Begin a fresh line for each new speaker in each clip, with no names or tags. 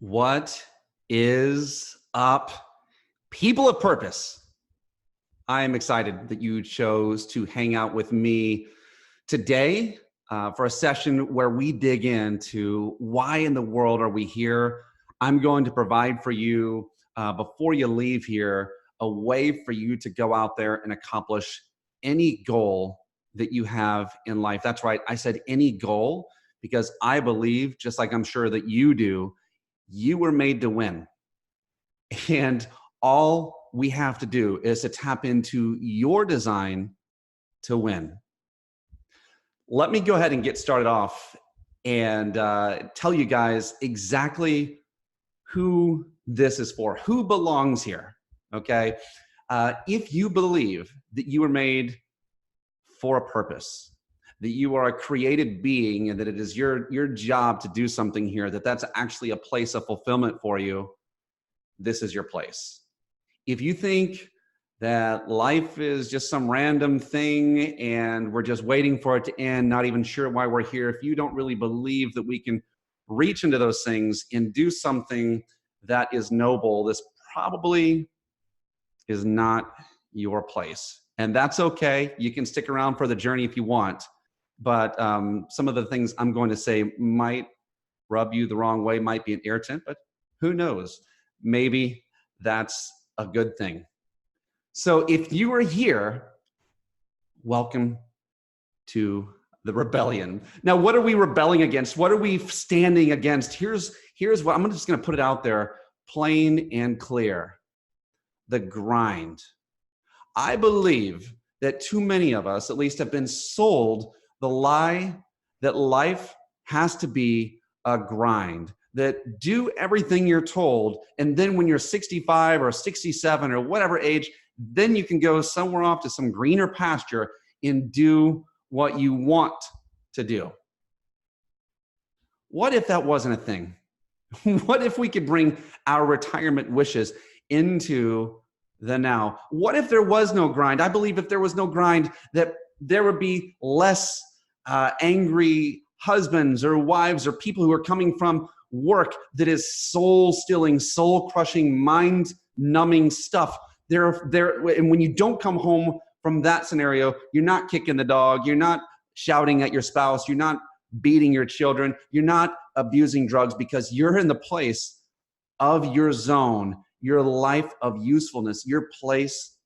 What is up, people of purpose? I am excited that you chose to hang out with me today for a session where we dig into why in the world are we here. I'm going to provide for you, before you leave here, a way for you to go out there and accomplish any goal that you have in life. That's right, I said any goal, because I believe, just like I'm sure that you do, you were made to win. And all we have to do is to tap into your design to win. Let me go ahead and get started off and tell you guys exactly who this is for, who belongs here, okay? If you believe that you were made for a purpose, that you are a created being and that it is your job to do something here, that's actually a place of fulfillment for you, this is your place. If you think that life is just some random thing and we're just waiting for it to end, not even sure why we're here, if you don't really believe that we can reach into those things and do something that is noble, this probably is not your place. And that's okay. You can stick around for the journey if you want. But some of the things I'm going to say might rub you the wrong way, might be an irritant, but who knows? Maybe that's a good thing. So if you are here, welcome to the rebellion. Now, what are we rebelling against? What are we standing against? Here's what I'm just going to put it out there, plain and clear. The grind. I believe that too many of us, at least, have been sold the lie that life has to be a grind, that do everything you're told, and then when you're 65 or 67 or whatever age, then you can go somewhere off to some greener pasture and do what you want to do. What if that wasn't a thing? What if we could bring our retirement wishes into the now? What if there was no grind? I believe if there was no grind, that there would be less angry husbands or wives or people who are coming from work that is soul-stilling, soul-crushing, mind-numbing stuff. And when you don't come home from that scenario, you're not kicking the dog, you're not shouting at your spouse, you're not beating your children, you're not abusing drugs, because you're in the place of your zone, your life of usefulness, your place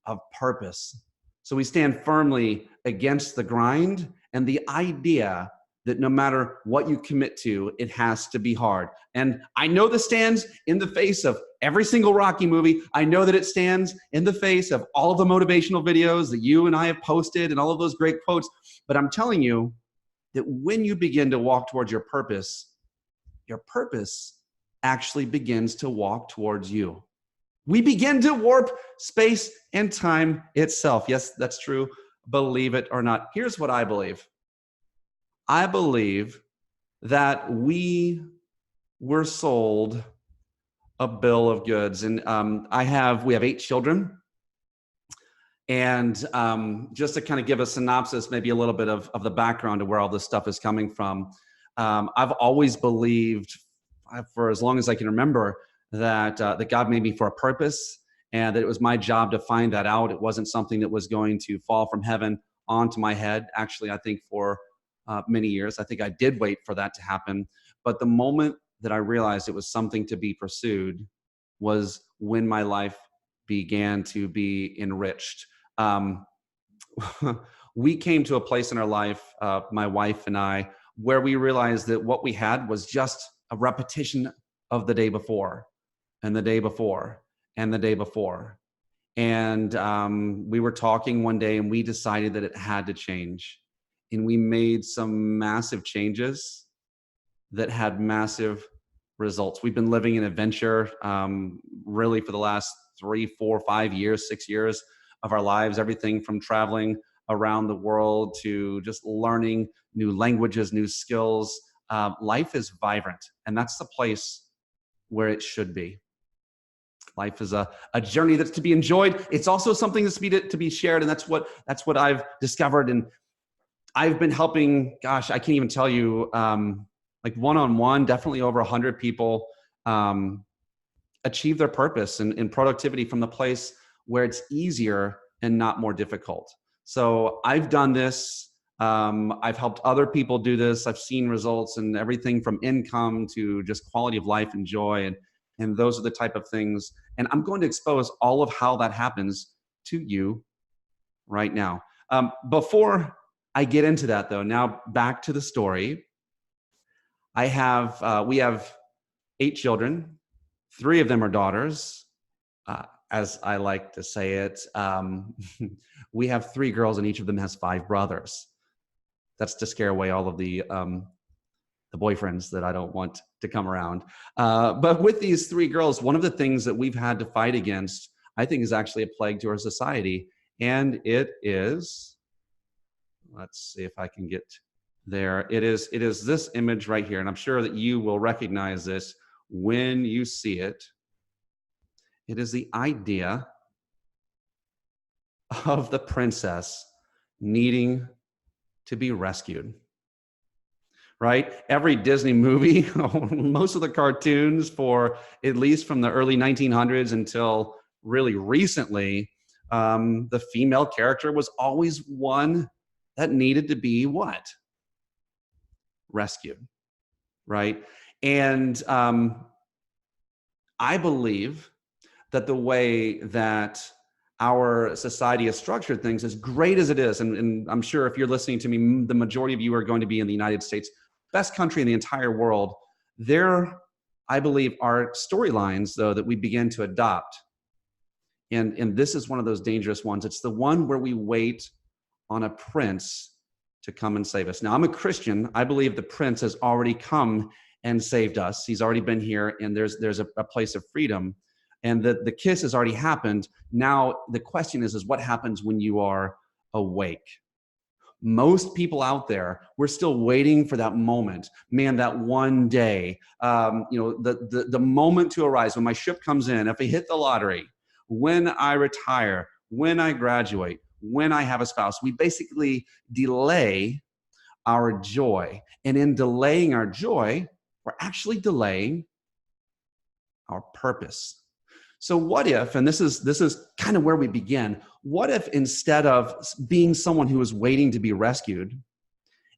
of purpose. So we stand firmly against the grind and the idea that no matter what you commit to, it has to be hard. And I know this stands in the face of every single Rocky movie. I know that it stands in the face of all of the motivational videos that you and I have posted and all of those great quotes. But I'm telling you that when you begin to walk towards your purpose actually begins to walk towards you. We begin to warp space and time itself. Yes, that's true. Believe it or not. Here's what I believe. I believe that we were sold a bill of goods. And we have 8 children. And just to kind of give a synopsis, maybe a little bit of the background of where all this stuff is coming from. I've always believed, for as long as I can remember, that God made me for a purpose, and that it was my job to find that out. It wasn't something that was going to fall from heaven onto my head. Actually, I think for many years, I think I did wait for that to happen. But the moment that I realized it was something to be pursued was when my life began to be enriched. We came to a place in our life, my wife and I, where we realized that what we had was just a repetition of the day before, and the day before, and the day before. And we were talking one day, and we decided that it had to change. And we made some massive changes that had massive results. We've been living in adventure really for the last 3, 4, 5 years, 6 years of our lives, everything from traveling around the world to just learning new languages, new skills. Life is vibrant, and that's the place where it should be. Life is a journey that's to be enjoyed. It's also something that's to be shared, and that's what I've discovered. And I've been helping, gosh, I can't even tell you, like one-on-one, definitely over 100 people um, achieve their purpose and productivity from the place where it's easier and not more difficult. So I've done this. I've helped other people do this. I've seen results in everything from income to just quality of life and joy. And those are the type of things. And I'm going to expose all of how that happens to you right now. Before I get into that though, now back to the story. We have 8 children. 3 of them are daughters. As I like to say it, we have 3 girls and each of them has 5 brothers. That's to scare away all of the boyfriends that I don't want to come around. But with these 3 girls, one of the things that we've had to fight against, I think, is actually a plague to our society. And it is, let's see if I can get there. It is this image right here. And I'm sure that you will recognize this when you see it. It is the idea of the princess needing to be rescued, right? Every Disney movie, most of the cartoons for at least from the early 1900s until really recently, the female character was always one that needed to be what? Rescued, right? And I believe that the way that our society has structured things, as great as it is, and I'm sure if you're listening to me, the majority of you are going to be in the United States, best country in the entire world. There, I believe, are storylines, though, that we begin to adopt. And this is one of those dangerous ones. It's the one where we wait on a prince to come and save us. Now, I'm a Christian. I believe the prince has already come and saved us. He's already been here, and there's a place of freedom. And the kiss has already happened. Now, the question is what happens when you are awake? Most people out there, we're still waiting for that moment. Man, that one day, the moment to arise, when my ship comes in, if I hit the lottery, when I retire, when I graduate, when I have a spouse, we basically delay our joy. And in delaying our joy, we're actually delaying our purpose. So what if, and this is kind of where we begin, what if instead of being someone who is waiting to be rescued,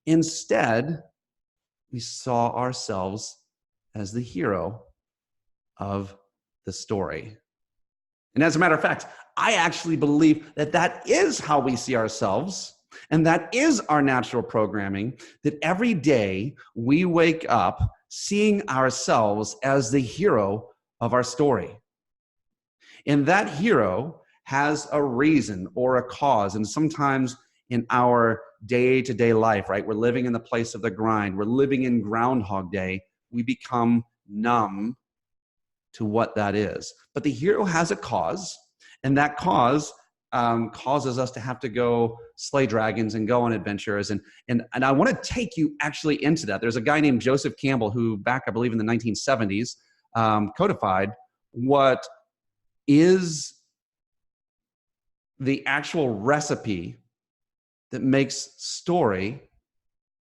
instead we saw ourselves as the hero of the story? And as a matter of fact, I actually believe that that is how we see ourselves, and that is our natural programming, that every day we wake up seeing ourselves as the hero of our story. And that hero has a reason or a cause. And sometimes in our day-to-day life, right, we're living in the place of the grind. We're living in Groundhog Day. We become numb to what that is. But the hero has a cause, and that cause causes us to have to go slay dragons and go on adventures. And I want to take you actually into that. There's a guy named Joseph Campbell who back, I believe, in the 1970s, codified what is the actual recipe that makes story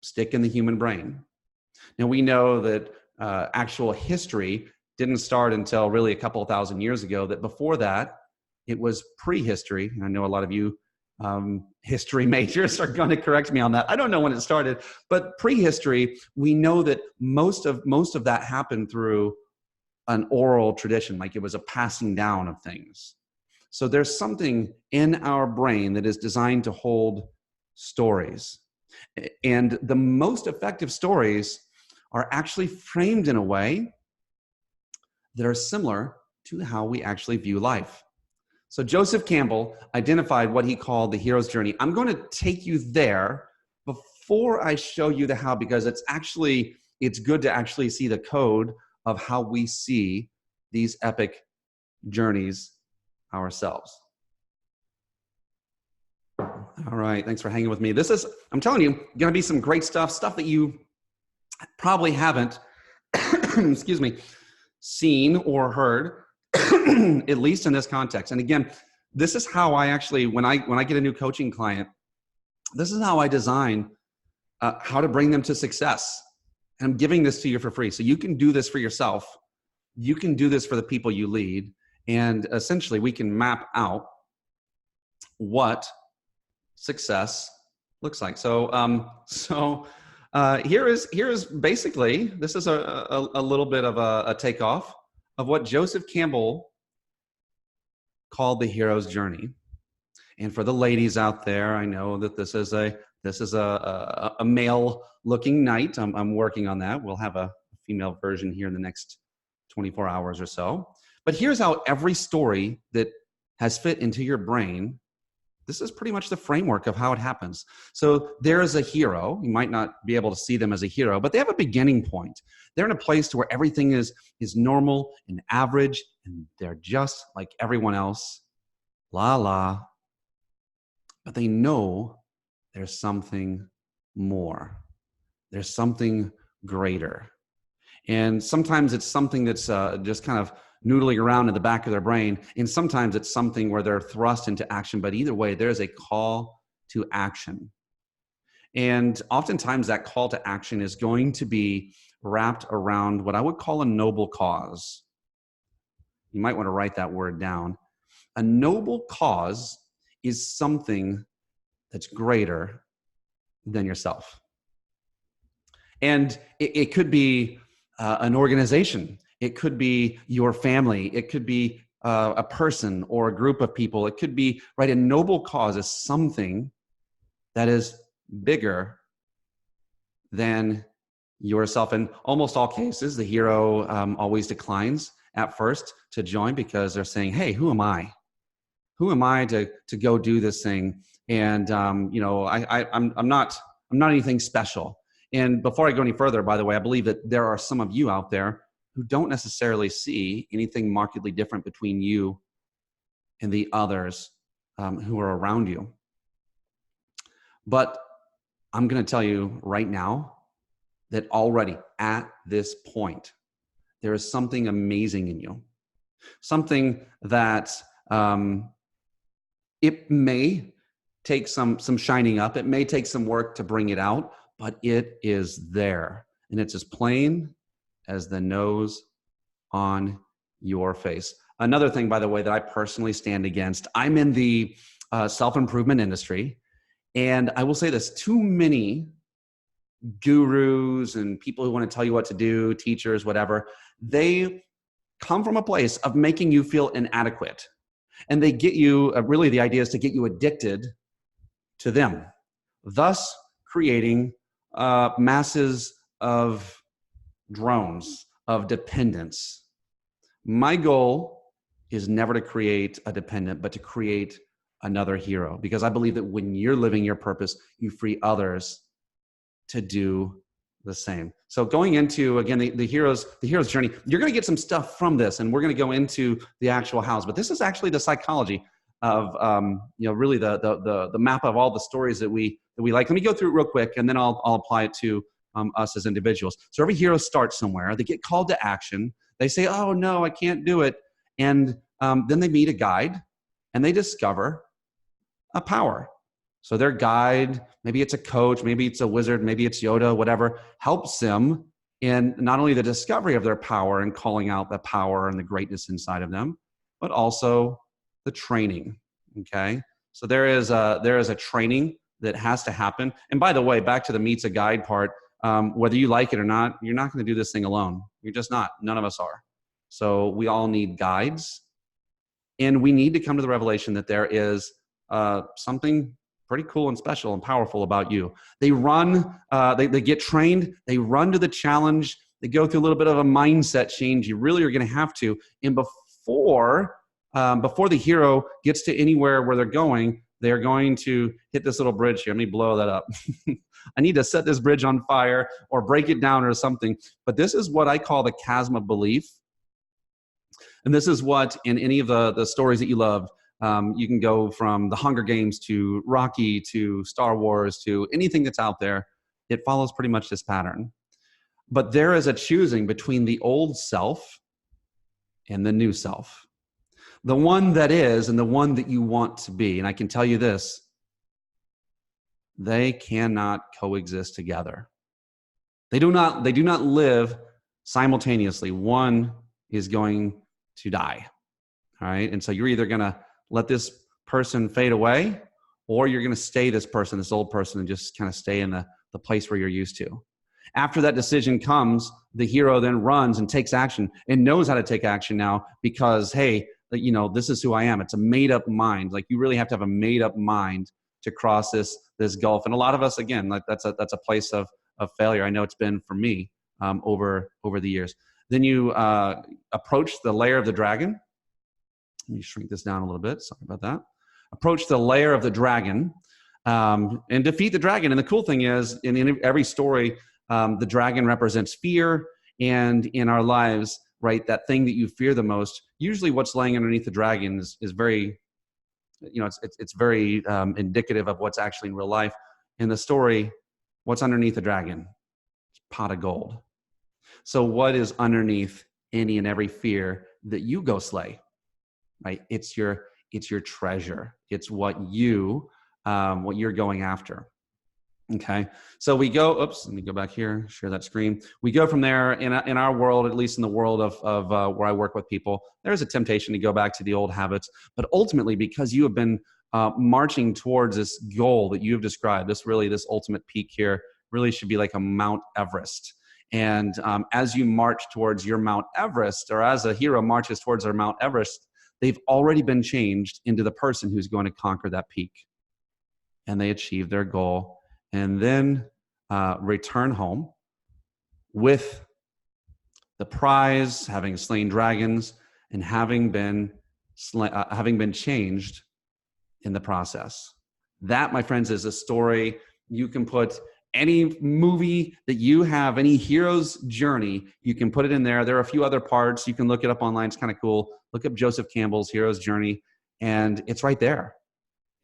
stick in the human brain. Now, we know that actual history didn't start until really a couple of thousand years ago, that before that, it was prehistory. I know a lot of you history majors are going to correct me on that. I don't know when it started, but prehistory, we know that most of that happened through an oral tradition, like it was a passing down of things. So there's something in our brain that is designed to hold stories. And the most effective stories are actually framed in a way that are similar to how we actually view life. So Joseph Campbell identified what he called the hero's journey. I'm going to take you there before I show you the how, because it's good to actually see the code of how we see these epic journeys ourselves. All right, thanks for hanging with me. This is, I'm telling you, going to be some great stuff that you probably haven't, excuse me, seen or heard, at least in this context. And again, this is how I actually, when I get a new coaching client, this is how I design how to bring them to success. And I'm giving this to you for free. So you can do this for yourself. you can do this for the people you lead. And essentially, we can map out what success looks like. Here is basically, this is a little bit of a takeoff of what Joseph Campbell called the hero's journey. And for the ladies out there, I know that this is a male looking night. I'm working on that. We'll have a female version here in the next 24 hours or so. But here's how every story that has fit into your brain, this is pretty much the framework of how it happens. So there is a hero. You might not be able to see them as a hero, but they have a beginning point. They're in a place to where everything is normal and average, and they're just like everyone else. La la. But they know there's something more. There's something greater. And sometimes it's something that's just kind of noodling around in the back of their brain. And sometimes it's something where they're thrust into action. But either way, there's a call to action. And oftentimes that call to action is going to be wrapped around what I would call a noble cause. You might want to write that word down. A noble cause is something that's greater than yourself. And it could be an organization. It could be your family. It could be a person or a group of people. It could be, right, a noble cause is something that is bigger than yourself. In almost all cases, the hero always declines at first to join because they're saying, hey, who am I? Who am I to go do this thing? And I'm not anything special. And before I go any further, by the way, I believe that there are some of you out there who don't necessarily see anything markedly different between you and the others who are around you. But I'm going to tell you right now that already at this point, there is something amazing in you. Something that it may take some shining up. It may take some work to bring it out, but it is there. And it's as plain as the nose on your face. Another thing, by the way, that I personally stand against, I'm in the self-improvement industry. And I will say this, too many gurus and people who want to tell you what to do, teachers, whatever, they come from a place of making you feel inadequate. And they get you, really the idea is to get you addicted to them, thus creating masses of drones, of dependence. My goal is never to create a dependent, but to create another hero, because I believe that when you're living your purpose, you free others to do the same. So going into, again, the hero's journey, you're going to get some stuff from this, and we're going to go into the actual house. But this is actually the psychology of, really the map of all the stories that we like. Let me go through it real quick, and then I'll apply it to us as individuals. So every hero starts somewhere. They get called to action. They say, "Oh no, I can't do it," and then they meet a guide, and they discover a power. So their guide, maybe it's a coach, maybe it's a wizard, maybe it's Yoda, whatever, helps them in not only the discovery of their power and calling out the power and the greatness inside of them, but also the training. Okay, so there is a training that has to happen. And by the way, back to the meets a guide part, whether you like it or not, you're not going to do this thing alone. You're just not. None of us are. So we all need guides, and we need to come to the revelation that there is something pretty cool and special and powerful about you. They run, they get trained, they run to the challenge, they go through a little bit of a mindset change. You really are going to have to. And before the hero gets to anywhere where they're going, they're going to hit this little bridge here. Let me blow that up. I need to set this bridge on fire or break it down or something. But this is what I call the chasm of belief. And this is what, in any of the stories that you love, you can go from the Hunger Games to Rocky to Star Wars to anything that's out there. It follows pretty much this pattern. But there is a choosing between the old self and the new self. The one that is and the one that you want to be. And I can tell you this, they cannot coexist together. They do not live simultaneously. One is going to die. All right. And so you're either going to let this person fade away, or you're going to stay this person, this old person, and just kind of stay in the place where you're used to. After that decision comes, the hero then runs and takes action and knows how to take action now because, hey, this is who I am. It's a made up mind. Like, you really have to have a made up mind to cross this gulf. And a lot of us, again, like that's a place of failure. I know it's been for me over the years. Then you approach the lair of the dragon. Let me shrink this down a little bit. Sorry about that. Approach the lair of the dragon and defeat the dragon. And the cool thing is, in every story, the dragon represents fear. And in our lives, right, that thing that you fear the most, usually what's laying underneath the dragon is very, it's very indicative of what's actually in real life. In the story, what's underneath the dragon? It's a pot of gold. So what is underneath any and every fear that you go slay? Right? It's your treasure. It's what you're going after. Okay. So we go, let me go back here, share that screen. We go from there in our world, at least in the world of where I work with people, there's a temptation to go back to the old habits, but ultimately, because you have been marching towards this goal that you've described, this ultimate peak here really should be like a Mount Everest. And as you march towards your Mount Everest, or as a hero marches towards their Mount Everest, they've already been changed into the person who's going to conquer that peak. And they achieve their goal and then return home with the prize, having slain dragons and having been changed in the process. That, my friends, is a story. You can put any movie that you have, any hero's journey, you can put it in there. There are a few other parts. You can look it up online. It's kind of cool. Look up Joseph Campbell's hero's journey, and it's right there.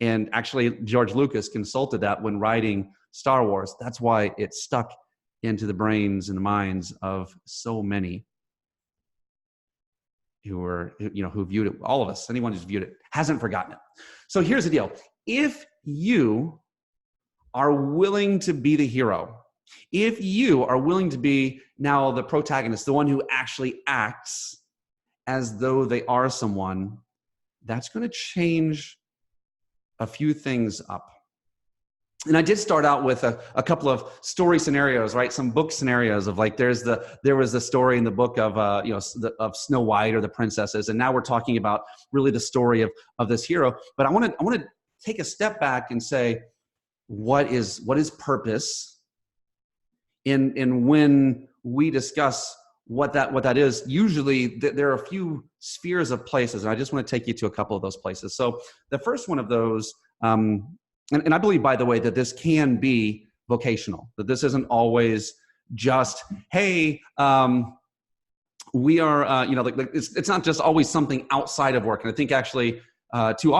And actually, George Lucas consulted that when writing Star Wars. That's why it stuck into the brains and the minds of so many who viewed it. All of us, anyone who's viewed it, hasn't forgotten it. So here's the deal. If you are willing to be the hero, if you are willing to be now the protagonist, the one who actually acts as though they are someone, that's going to change a few things up. And I did start out with a couple of story scenarios, right? Some book scenarios of like, there was the story in the book of of Snow White or the princesses, and now we're talking about really the story of this hero. But I want to take a step back and say, what is purpose? And when we discuss what that is, usually there are a few spheres of places, and I just want to take you to a couple of those places. So the first one of those. And I believe, by the way, that this can be vocational, that this isn't always just, hey, we are, it's not just always something outside of work. And I think actually too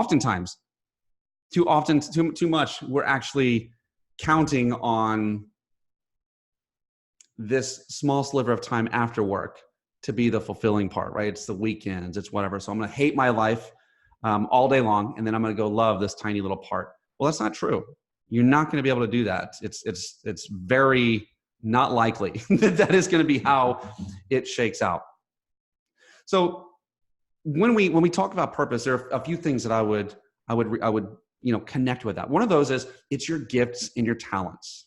much, we're actually counting on this small sliver of time after work to be the fulfilling part, right? It's the weekends, it's whatever. So I'm going to hate my life all day long, and then I'm going to go love this tiny little part. Well, that's not true. You're not going to be able to do that. It's very not likely that is going to be how it shakes out. So when we talk about purpose, there are a few things that I would connect with that. One of those is it's your gifts and your talents.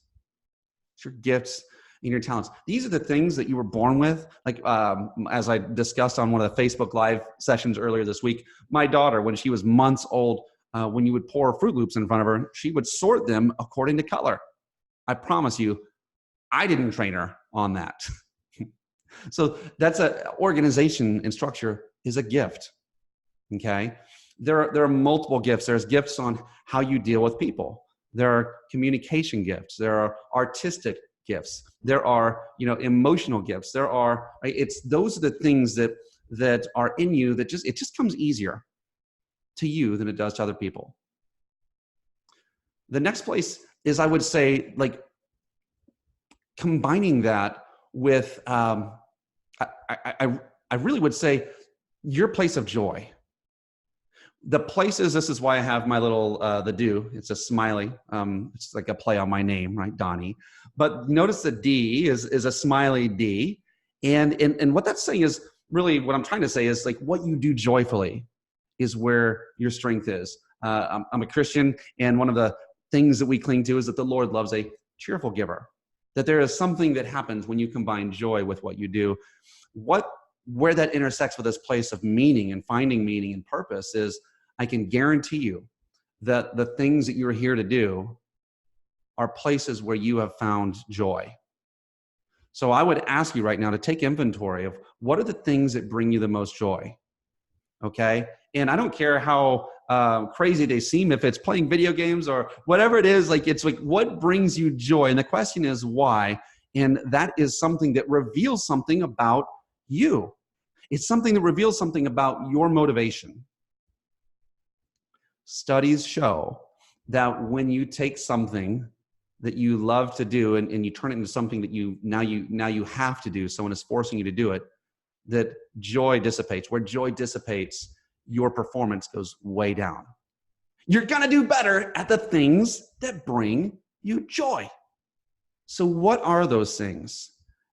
It's your gifts and your talents. These are the things that you were born with. Like as I discussed on one of the Facebook Live sessions earlier this week, my daughter, when she was months old, when you would pour Fruit Loops in front of her, she would sort them according to color. I promise you, I didn't train her on that. So that's organization and structure is a gift. Okay. There are multiple gifts. There's gifts on how you deal with people. There are communication gifts. There are artistic gifts. There are, emotional gifts. Those are the things that are in you that it just comes easier to you than it does to other people. The next place is, I would say, like combining that with, I really would say, your place of joy. The places, this is why I have my little, the do, it's a smiley. It's like a play on my name, right? Donnie. But notice the D is a smiley D. And what that's saying is really what I'm trying to say is like what you do joyfully is where your strength is. I'm a Christian, and one of the things that we cling to is that the Lord loves a cheerful giver, that there is something that happens when you combine joy with what you do. Where that intersects with this place of meaning and finding meaning and purpose is, I can guarantee you that the things that you're here to do are places where you have found joy. So I would ask you right now to take inventory of what are the things that bring you the most joy, okay? And I don't care how crazy they seem, if it's playing video games or whatever it is, like it's like what brings you joy? And the question is why? And that is something that reveals something about you. It's something that reveals something about your motivation. Studies show that when you take something that you love to do and you turn it into something that now you have to do, someone is forcing you to do it, that joy dissipates. Where joy dissipates, your performance goes way down. You're gonna do better at the things that bring you joy. So what are those things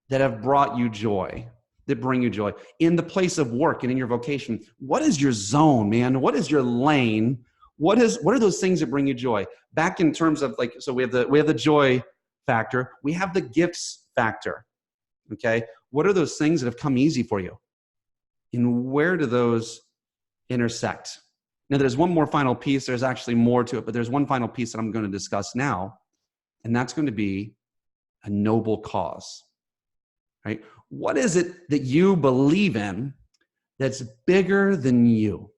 that have brought you joy, that bring you joy? In the place of work and in your vocation, what is your zone, man? What is your lane? What are those things that bring you joy? Back in terms of like, so we have the joy factor, we have the gifts factor, okay? What are those things that have come easy for you? And where do those intersect? Now there's one more final piece, there's actually more to it, but there's one final piece that I'm going to discuss now, and that's going to be a noble cause, right? What is it that you believe in that's bigger than you?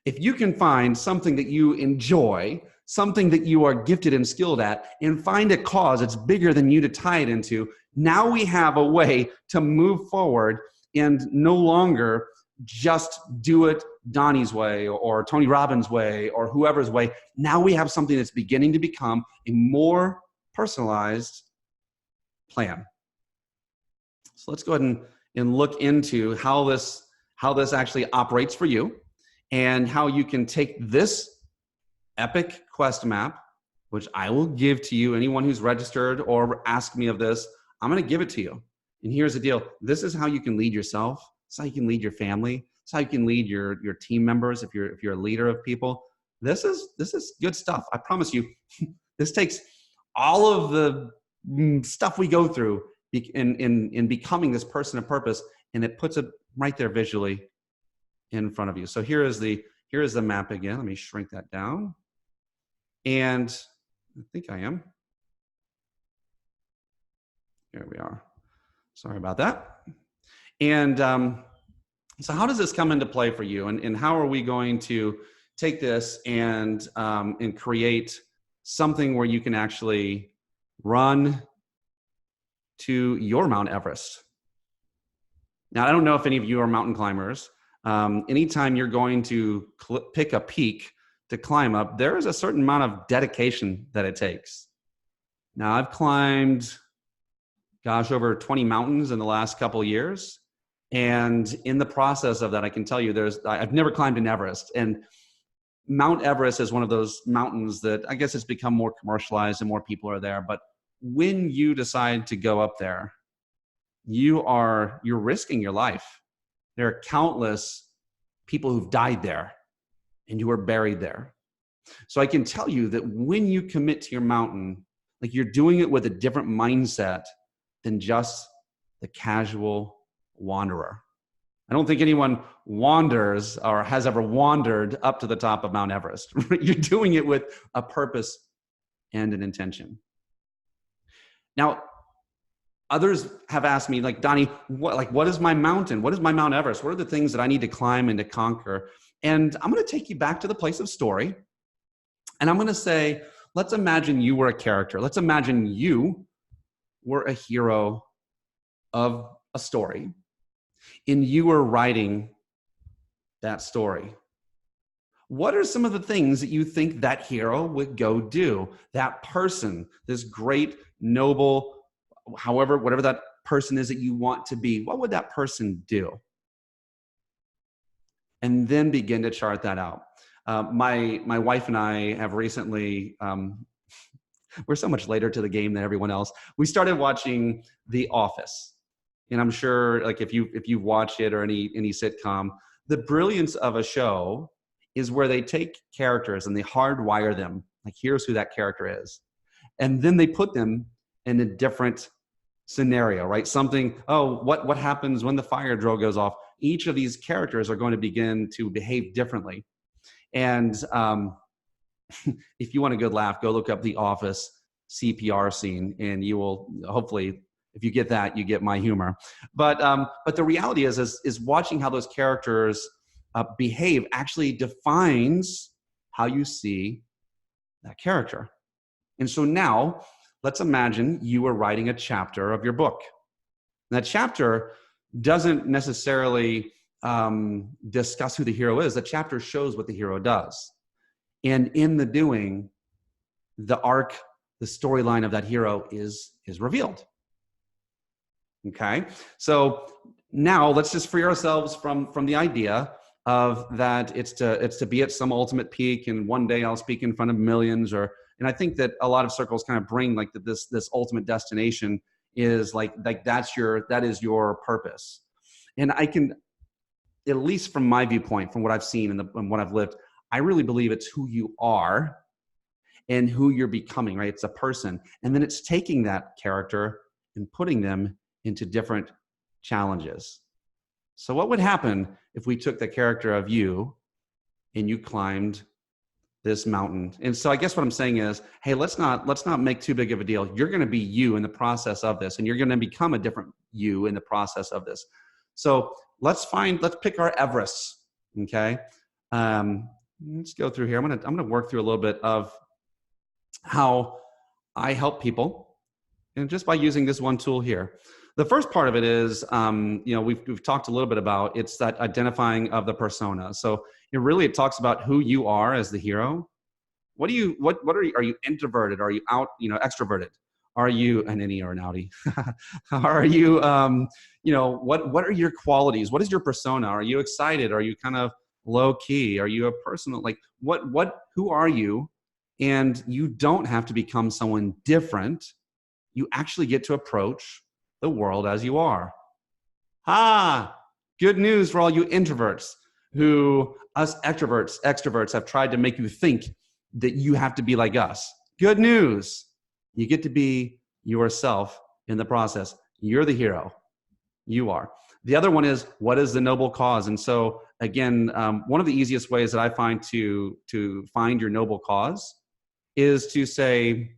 If you can find something that you enjoy, something that you are gifted and skilled at, and find a cause that's bigger than you to tie it into, now we have a way to move forward and no longer just do it Donnie's way or Tony Robbins' way or whoever's way. Now we have something that's beginning to become a more personalized plan. So let's go ahead and look into how this actually operates for you, and how you can take this epic quest map, which I will give to you, anyone who's registered or ask me of this, I'm going to give it to you. And here's the deal. This is how you can lead yourself. This is how you can lead your family. This is how you can lead your team members if you're a leader of people. This is good stuff. I promise you. This takes all of the stuff we go through in becoming this person of purpose, and it puts it right there visually in front of you. So here is the map again. Let me shrink that down. And I think I am. Here we are. Sorry about that. And so how does this come into play for you? And how are we going to take this and create something where you can actually run to your Mount Everest? Now, I don't know if any of you are mountain climbers. Anytime you're going to pick a peak to climb up, there is a certain amount of dedication that it takes. Now, I've climbed, gosh, over 20 mountains in the last couple of years. And in the process of that, I can tell you I've never climbed an Everest. And Mount Everest is one of those mountains that I guess it's become more commercialized and more people are there. But when you decide to go up there, you're risking your life. There are countless people who've died there and who are buried there. So I can tell you that when you commit to your mountain, like you're doing it with a different mindset than just the casual wanderer. I don't think anyone wanders or has ever wandered up to the top of Mount Everest. You're doing it with a purpose and an intention. Now, others have asked me, like, Donnie, what is my mountain? What is my Mount Everest? What are the things that I need to climb and to conquer? And I'm going to take you back to the place of story. And I'm going to say, let's imagine you were a character. Let's imagine you were a hero of a story, and you were writing that story. What are some of the things that you think that hero would go do? That person, this great, noble, whatever that person is that you want to be, what would that person do? And then begin to chart that out. My wife and I have recently, we're so much later to the game than everyone else. We started watching The Office. and I'm sure like if you've watched it or any sitcom, the brilliance of a show is where they take characters and they hardwire them. Like, here's who that character is. And then they put them in a different scenario, right? Something, what happens when the fire drill goes off? Each of these characters are going to begin to behave differently. And if you want a good laugh, go look up the Office CPR scene, and you will hopefully, if you get that, you get my humor. But the reality is watching how those characters behave actually defines how you see that character. And so now, let's imagine you are writing a chapter of your book. And that chapter doesn't necessarily discuss who the hero is. The chapter shows what the hero does. And in the doing, the arc, the storyline of that hero is revealed. Okay? So now let's just free ourselves from the idea of that it's to be at some ultimate peak, and one day I'll speak in front of millions, and I think that a lot of circles kind of bring like this ultimate destination is like that is your purpose. And I can, at least from my viewpoint, from what I've seen and what I've lived, I really believe it's who you are and who you're becoming, right? It's a person. And then it's taking that character and putting them into different challenges. So what would happen if we took the character of you and you climbed this mountain? And so I guess what I'm saying is, hey, let's not make too big of a deal. You're going to be you in the process of this, and you're going to become a different you in the process of this. So let's pick our Everests. Okay. Let's go through here. I'm going to work through a little bit of how I help people, and just by using this one tool here. The first part of it is, we've talked a little bit about, it's that identifying of the persona. So it talks about who you are as the hero. What are you? Are you introverted? Are you extroverted? Are you an innie or an outie? Are you, what are your qualities? What is your persona? Are you excited? Are you kind of low key? Are you a personal, who are you? And you don't have to become someone different. You actually get to approach the world as you are. Good news for all you introverts who us extroverts have tried to make you think that you have to be like us. Good news. You get to be yourself in the process. You're the hero. You are. The other one is, what is the noble cause? And so again, one of the easiest ways that I find to find your noble cause is to say,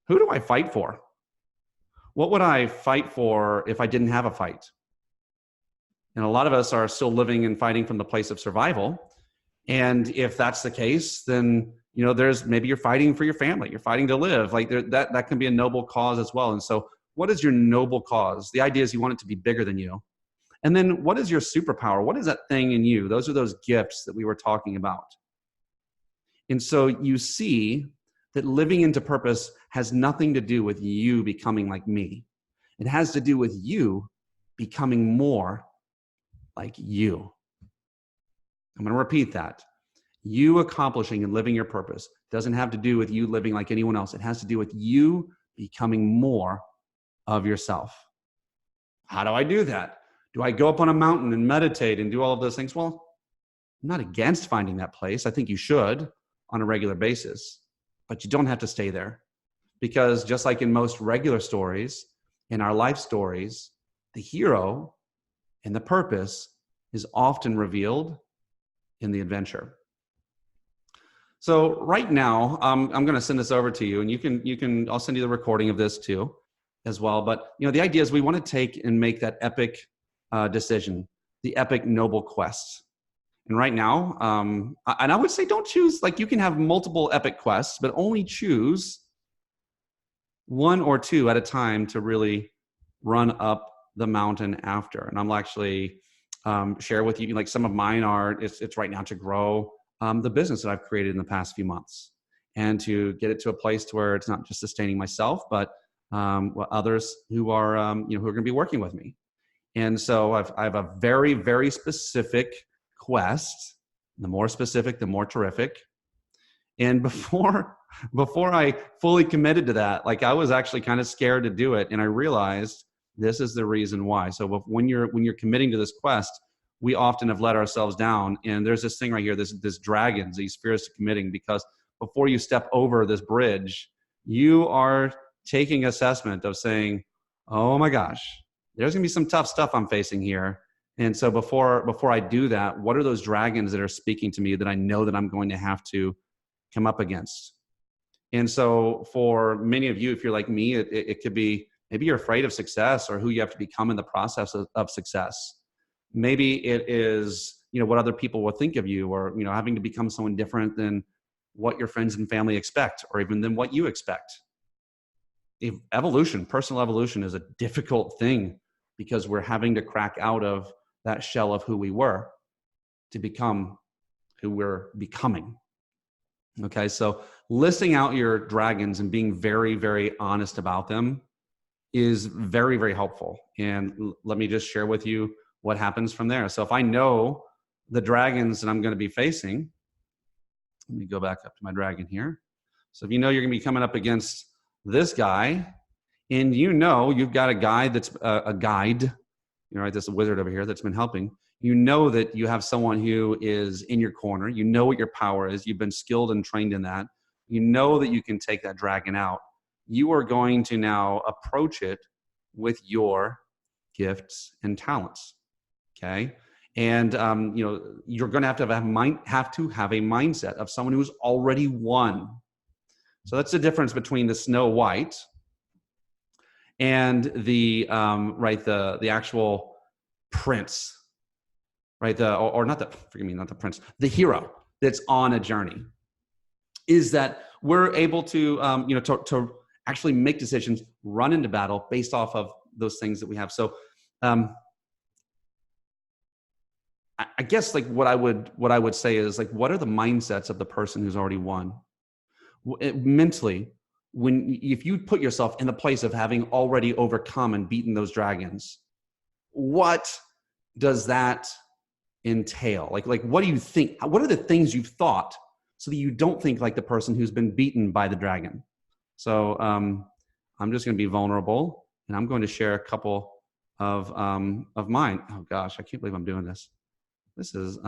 who do I fight for? What would I fight for if I didn't have a fight? And a lot of us are still living and fighting from the place of survival. And if that's the case, then, maybe you're fighting for your family. You're fighting to live. That can be a noble cause as well. And so what is your noble cause? The idea is you want it to be bigger than you. And then what is your superpower? What is that thing in you? Those are those gifts that we were talking about. And so you see that living into purpose has nothing to do with you becoming like me. It has to do with you becoming more like you. I'm going to repeat that. You accomplishing and living your purpose doesn't have to do with you living like anyone else. It has to do with you becoming more of yourself. How do I do that? Do I go up on a mountain and meditate and do all of those things? Well, I'm not against finding that place. I think you should on a regular basis, but you don't have to stay there, because just like in most regular stories, in our life stories, the hero and the purpose is often revealed in the adventure. So right now, I'm going to send this over to you, and you can, I'll send you the recording of this too, as well. But the idea is we want to take and make that epic decision, the epic noble quest. And right now, and I would say don't choose, you can have multiple epic quests, but only choose one or two at a time to really run up the mountain after. And I'm actually share with you, some of mine are, it's right now to grow the business that I've created in the past few months, and to get it to a place to where it's not just sustaining myself, but others who are, who are going to be working with me. And so I have a very, very specific quest. The more specific, the more terrific. And before I fully committed to that, I was actually kind of scared to do it. And I realized This is the reason why. So when you're committing to this quest, we often have let ourselves down. And there's this thing right here, this dragons, these fears of committing, because before you step over this bridge, you are taking assessment of saying, oh my gosh, there's gonna be some tough stuff I'm facing here. And so before I do that, what are those dragons that are speaking to me that I know that I'm going to have to come up against? And so for many of you, if you're like me, it could be, maybe you're afraid of success or who you have to become in the process of success. Maybe it is, what other people will think of you, or, having to become someone different than what your friends and family expect, or even than what you expect. Personal evolution is a difficult thing because we're having to crack out of that shell of who we were to become who we're becoming. Okay, so listing out your dragons and being very, very honest about them is very, very helpful. And let me just share with you what happens from there. So if I know the dragons that I'm going to be facing, let me go back up to my dragon here. So if you know you're going to be coming up against this guy, and you've got a guy that's a guide, there's a wizard over here that's been helping. You know that you have someone who is in your corner. You know what your power is. You've been skilled and trained in that. You know that you can take that dragon out. You are going to now approach it with your gifts and talents. Okay. And, you're going to have to have a mindset of someone who's already won. So that's the difference between the Snow White and the actual prince, right? Not the prince, the hero that's on a journey, is that we're able to, to actually make decisions, run into battle based off of those things that we have. So, I guess what I would say is what are the mindsets of the person who's already won? Mentally, if you put yourself in the place of having already overcome and beaten those dragons, what does that entail? What do you think? What are the things you've thought so that you don't think like the person who's been beaten by the dragon? So I'm just going to be vulnerable, and I'm going to share a couple of mine. Oh gosh, I can't believe I'm doing this. This is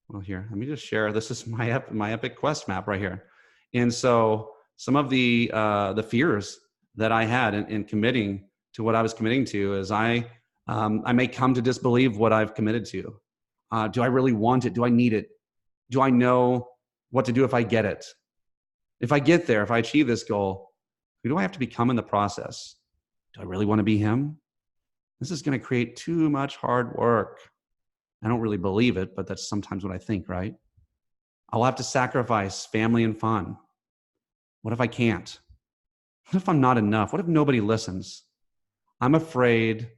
well, here, let me just share. This is my epic quest map right here. And so some of the fears that I had in committing to what I was committing to is I may come to disbelieve what I've committed to. Do I really want it? Do I need it? Do I know what to do if I get it? If I get there, if I achieve this goal, who do I have to become in the process? Do I really want to be him? This is going to create too much hard work. I don't really believe it, but that's sometimes what I think, right? I'll have to sacrifice family and fun. What if I can't? What if I'm not enough? What if nobody listens? I'm afraid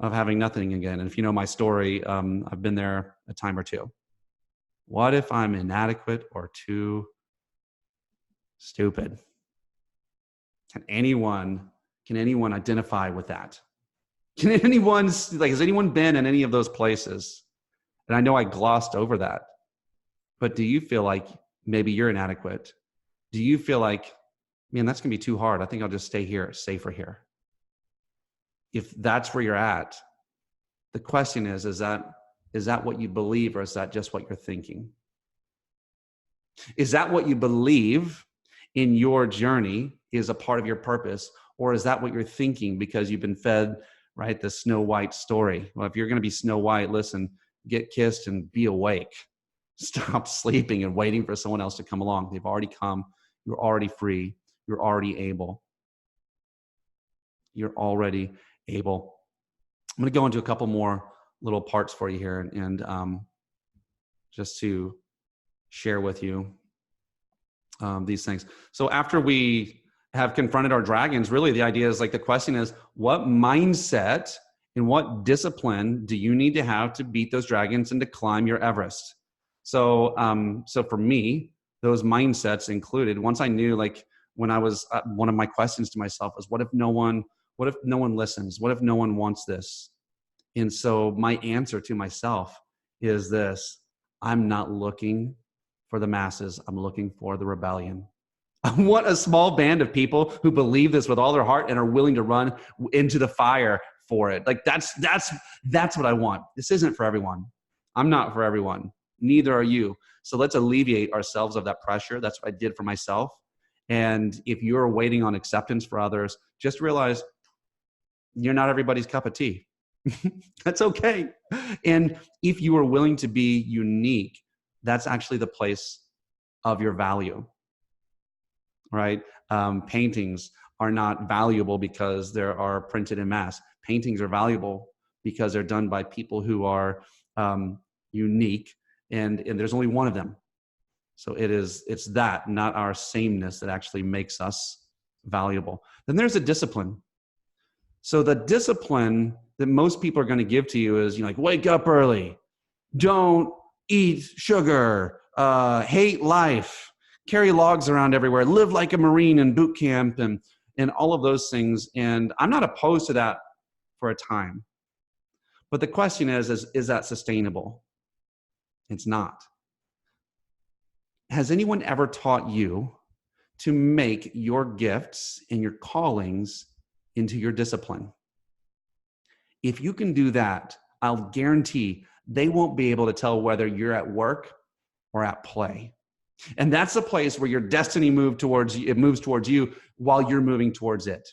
of having nothing again. And if you know my story, I've been there a time or two. What if I'm inadequate or too stupid? Can anyone identify with that? Can anyone, has anyone been in any of those places? And I know I glossed over that, but do you feel like maybe you're inadequate? Do you feel like, man, that's gonna be too hard. I think I'll just stay here, safer here. If that's where you're at, the question is that what you believe, or is that just what you're thinking? Is that what you believe in your journey is a part of your purpose, or is that what you're thinking because you've been fed, right, the Snow White story? Well, if you're going to be Snow White, listen, get kissed and be awake. Stop sleeping and waiting for someone else to come along. They've already come. You're already free. You're already able. You're already able. I'm going to go into a couple more little parts for you here, and just to share with you these things. So after we have confronted our dragons, really the idea is the question is, what mindset and what discipline do you need to have to beat those dragons and to climb your Everest? So for me, those mindsets included, once I knew, when I was, one of my questions to myself was, what if no one listens? What if no one wants this? And so my answer to myself is this: I'm not looking for the masses. I'm looking for the rebellion. I want a small band of people who believe this with all their heart and are willing to run into the fire for it. Like that's what I want. This isn't for everyone. I'm not for everyone. Neither are you. So let's alleviate ourselves of that pressure. That's what I did for myself. And if you're waiting on acceptance for others, just realize you're not everybody's cup of tea. That's okay. And if you are willing to be unique, that's actually the place of your value, right? Paintings are not valuable because they are printed in mass. Paintings are valuable because they're done by people who are unique, and there's only one of them. So it's that, not our sameness, that actually makes us valuable. Then there's a discipline. So the discipline that most people are going to give to you is, like, wake up early, don't eat sugar, hate life, carry logs around everywhere, live like a Marine in boot camp, and all of those things. And I'm not opposed to that for a time. But the question is that sustainable? It's not. Has anyone ever taught you to make your gifts and your callings into your discipline? If you can do that, I'll guarantee they won't be able to tell whether you're at work or at play. And that's the place where your destiny moves towards you while you're moving towards it.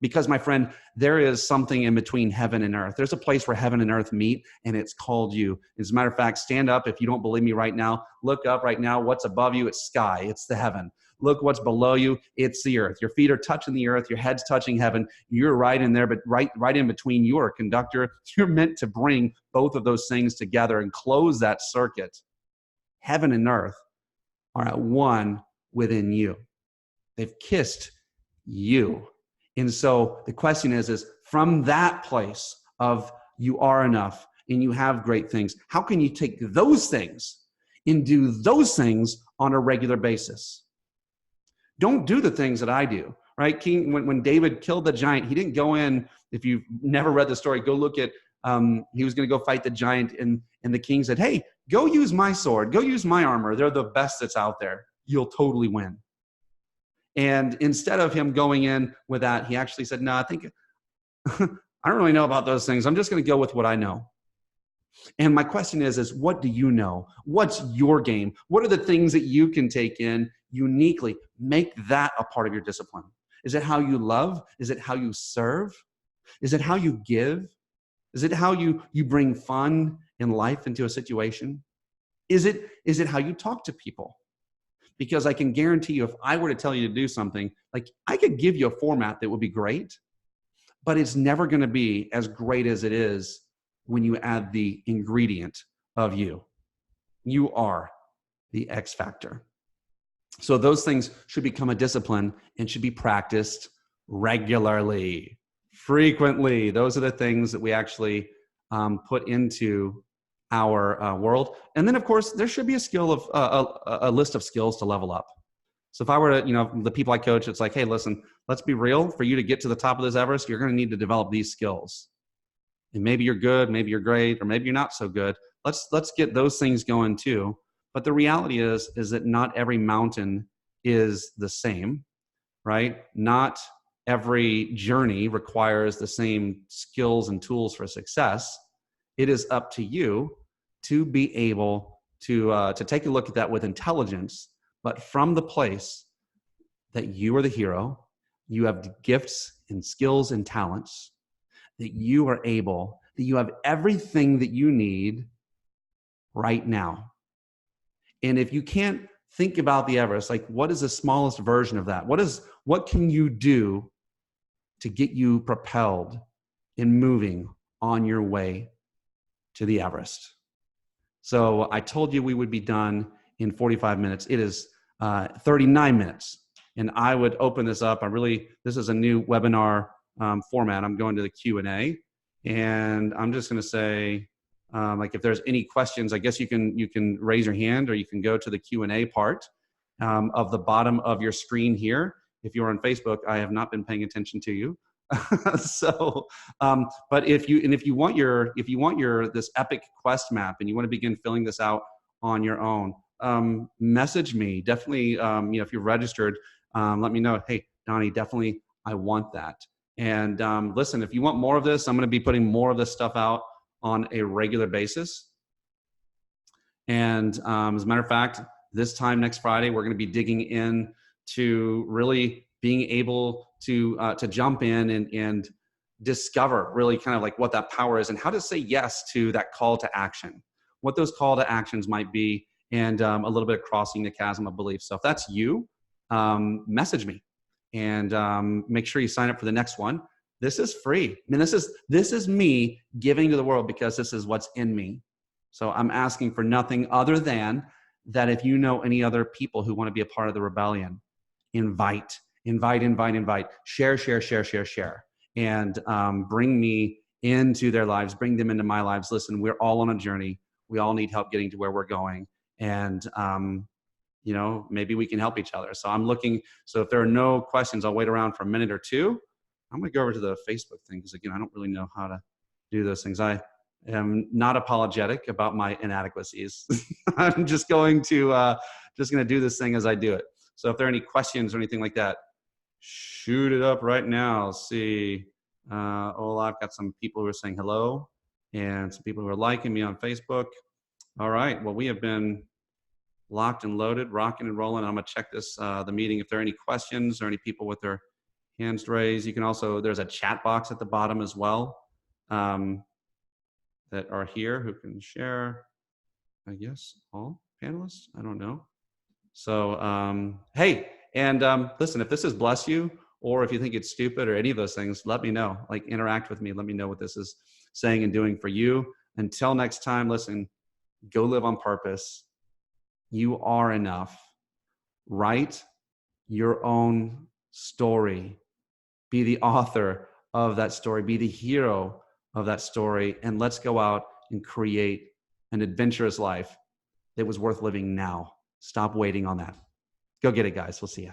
Because, my friend, there is something in between heaven and earth. There's a place where heaven and earth meet, and it's called you. As a matter of fact, stand up if you don't believe me right now. Look up right now. What's above you? It's sky. It's the heaven. Look what's below you. It's the earth. Your feet are touching the earth. Your head's touching heaven. You're right in there, but right in between, you are a conductor. You're meant to bring both of those things together and close that circuit. Heaven and earth are at one within you. They've kissed you. And so the question is from that place of you are enough and you have great things, how can you take those things and do those things on a regular basis? Don't do the things that I do, right? When David killed the giant, he didn't go in, if you've never read the story, go look at, he was going to go fight the giant, and the king said, hey, go use my sword, go use my armor. They're the best that's out there. You'll totally win. And instead of him going in with that, he actually said, no, I think, I don't really know about those things. I'm just going to go with what I know. And my question is what do you know? What's your game? What are the things that you can take in uniquely? Make that a part of your discipline. Is it how you love? Is it how you serve? Is it how you give? Is it how you bring fun in life into a situation? Is it how you talk to people? Because I can guarantee you, if I were to tell you to do something, like, I could give you a format that would be great, but it's never going to be as great as it is when you add the ingredient of you. You are the X factor. So those things should become a discipline and should be practiced regularly, frequently. Those are the things that we actually put into our world. And then, of course, there should be a list of skills to level up. So if I were to, the people I coach, it's like, hey, listen, let's be real. For you to get to the top of this Everest, you're going to need to develop these skills. And maybe you're good, maybe you're great, or maybe you're not so good. Let's get those things going too. But the reality is that not every mountain is the same, right? Not every journey requires the same skills and tools for success. It is up to you to be able to take a look at that with intelligence, but from the place that you are the hero, you have gifts and skills and talents, that you have everything that you need right now. And if you can't think about the Everest, like, what is the smallest version of that? What can you do to get you propelled and moving on your way to the Everest? So I told you we would be done in 45 minutes. It is 39 minutes. And I would open this up. This is a new webinar format. I'm going to the Q&A. And I'm just going to say, if there's any questions, I guess you can raise your hand, or you can go to the Q&A part of the bottom of your screen here. If you're on Facebook, I have not been paying attention to you. So, but if you want your this epic quest map and you want to begin filling this out on your own, message me. Definitely, if you're registered, let me know. Hey, Donnie, definitely, I want that. And listen, if you want more of this, I'm going to be putting more of this stuff out on a regular basis. And as a matter of fact, this time next Friday, we're going to be digging in to really being able to jump in and discover really kind of like what that power is and how to say yes to that call to action, what those call to actions might be, and a little bit of crossing the chasm of belief. So if that's you, message me and make sure you sign up for the next one. This is free. I mean, this is me giving to the world because this is what's in me. So I'm asking for nothing other than that if you know any other people who want to be a part of the rebellion, invite, share, and bring me into their lives, bring them into my lives. Listen, we're all on a journey. We all need help getting to where we're going. And, maybe we can help each other. So I'm looking, so if there are no questions, I'll wait around for a minute or two. I'm going to go over to the Facebook thing because, again, I don't really know how to do those things. I am not apologetic about my inadequacies. I'm just going to do this thing as I do it. So if there are any questions or anything like that, shoot it up right now. Let's see. I've got some people who are saying hello and some people who are liking me on Facebook. All right. Well, we have been locked and loaded, rocking and rolling. I'm going to check the meeting. If there are any questions or any people with their hands raised, you can also, there's a chat box at the bottom as well. That are here who can share, I guess, all panelists. I don't know. So, hey, and listen, if this has blessed you, or if you think it's stupid or any of those things, let me know. Like, interact with me. Let me know what this is saying and doing for you. Until next time, listen, go live on purpose. You are enough. Write your own story. Be the author of that story. Be the hero of that story, and let's go out and create an adventurous life that was worth living now. Stop waiting on that. Go get it, guys. We'll see you.